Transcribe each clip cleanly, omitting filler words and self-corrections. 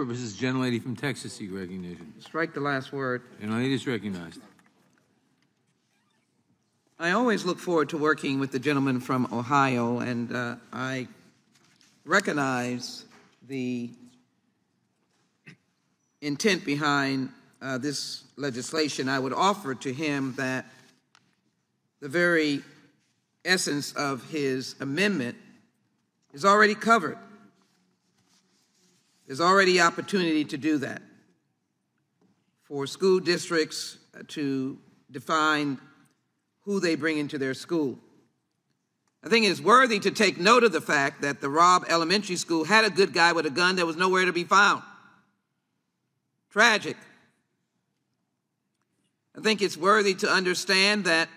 purposes, gentlelady from Texas seek recognition. Strike the last word. Gentlelady is recognized. I always look forward to working with the gentleman from Ohio, and I recognize the intent behind this legislation. I would offer to him that the very essence of his amendment is already covered. There's already opportunity to do that for school districts to define who they bring into their school. I think it's worthy to take note of the fact that the Robb Elementary School had a good guy with a gun that was nowhere to be found. Tragic. I think it's worthy to understand that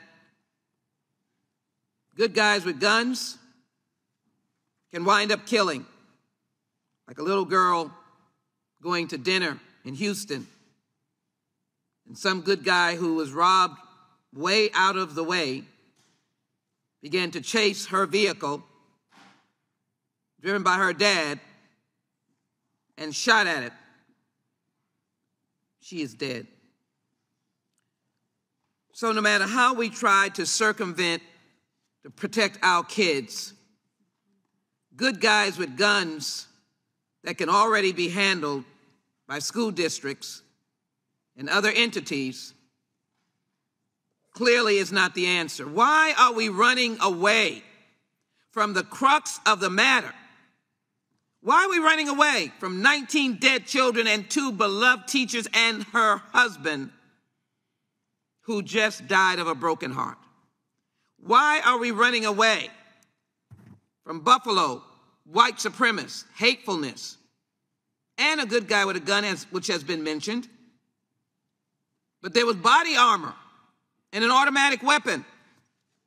good guys with guns can wind up killing, like a little girl going to dinner in Houston, and some good guy who was robbed way out of the way began to chase her vehicle, driven by her dad, and shot at it. She is dead. So no matter how we try to circumvent, to protect our kids, good guys with guns that can already be handled by school districts and other entities clearly is not the answer. Why are we running away from the crux of the matter? Why are we running away from 19 dead children and 2 beloved teachers and her husband who just died of a broken heart? Why are we running away from Buffalo, white supremacists, hatefulness, and a good guy with a gun, which has been mentioned? But there was body armor and an automatic weapon.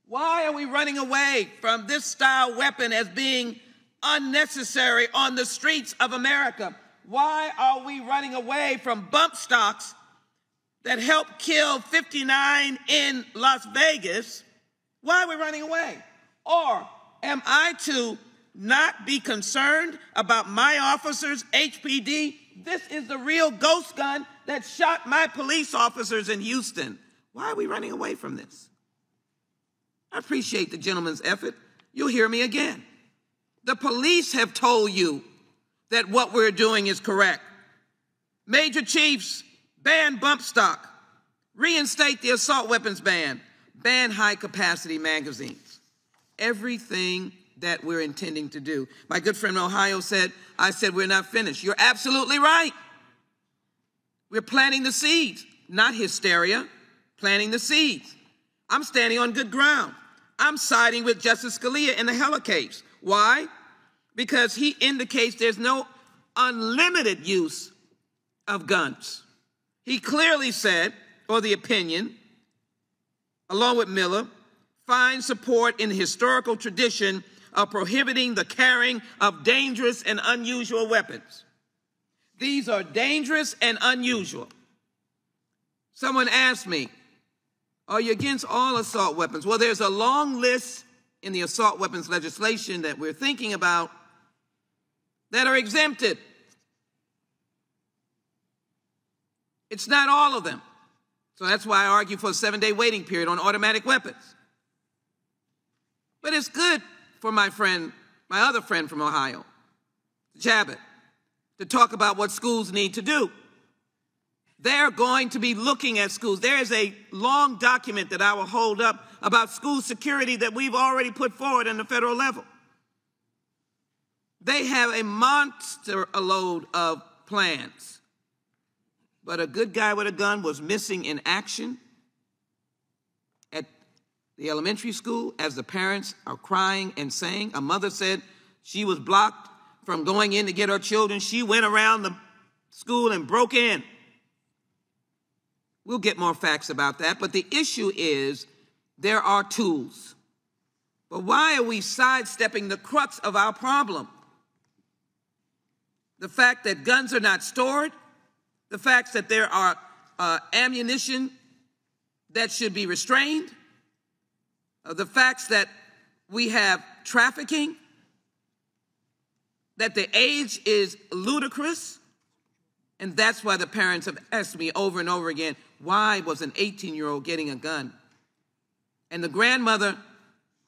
Why are we running away from this style weapon as being unnecessary on the streets of America? Why are we running away from bump stocks that helped kill 59 in Las Vegas? Why are we running away? Or am I to not be concerned about my officers, HPD? This is the real ghost gun that shot my police officers in Houston. Why are we running away from this? I appreciate the gentleman's effort. You'll hear me again. The police have told you that what we're doing is correct. Major chiefs, ban bump stock, reinstate the assault weapons ban, ban high-capacity magazines. Everything that we're intending to do. My good friend in Ohio said, I said we're not finished. You're absolutely right. We're planting the seeds, not hysteria, planting the seeds. I'm standing on good ground. I'm siding with Justice Scalia in the Heller case. Why? Because he indicates there's no unlimited use of guns. He clearly said, or the opinion, along with Miller, find support in the historical tradition of prohibiting the carrying of dangerous and unusual weapons. These are dangerous and unusual. Someone asked me, are you against all assault weapons? Well, there's a long list in the assault weapons legislation that we're thinking about that are exempted. It's not all of them. So that's why I argue for a 7-day waiting period on automatic weapons. But it's good for my friend, my other friend from Ohio, Jabot, to talk about what schools need to do. They're going to be looking at schools. There is a long document that I will hold up about school security that we've already put forward on the federal level. They have a monster load of plans. But a good guy with a gun was missing in action at the elementary school as the parents are crying and saying. A mother said she was blocked from going in to get her children. She went around the school and broke in. We'll get more facts about that, but the issue is there are tools. But why are we sidestepping the crux of our problem? The fact that guns are not stored, the fact that there are ammunition that should be restrained, the facts that we have trafficking, that the age is ludicrous, And that's why the parents have asked me over and over again, why was an 18-year-old getting a gun? And the grandmother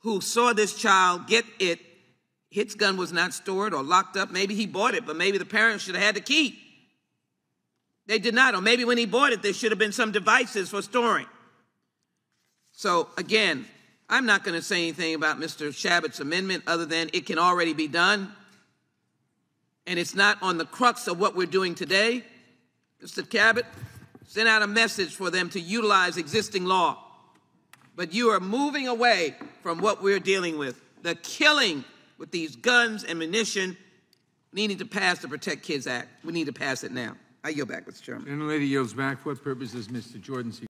who saw this child get it, his gun was not stored or locked up. Maybe he bought it, but maybe the parents should have had the key. They did not, or maybe when he bought it, there should have been some devices for storing. So again, I'm not going to say anything about Mr. Shabbat's amendment other than it can already be done. And it's not on the crux of what we're doing today. Mr. Cabot sent out a message for them to utilize existing law. But you are moving away from what we're dealing with, the killing with these guns and munition needing to pass the Protect Kids Act. We need to pass it now. I yield back, Mr. Chairman. The gentlelady yields back. For what purpose does Mr. Jordan seek?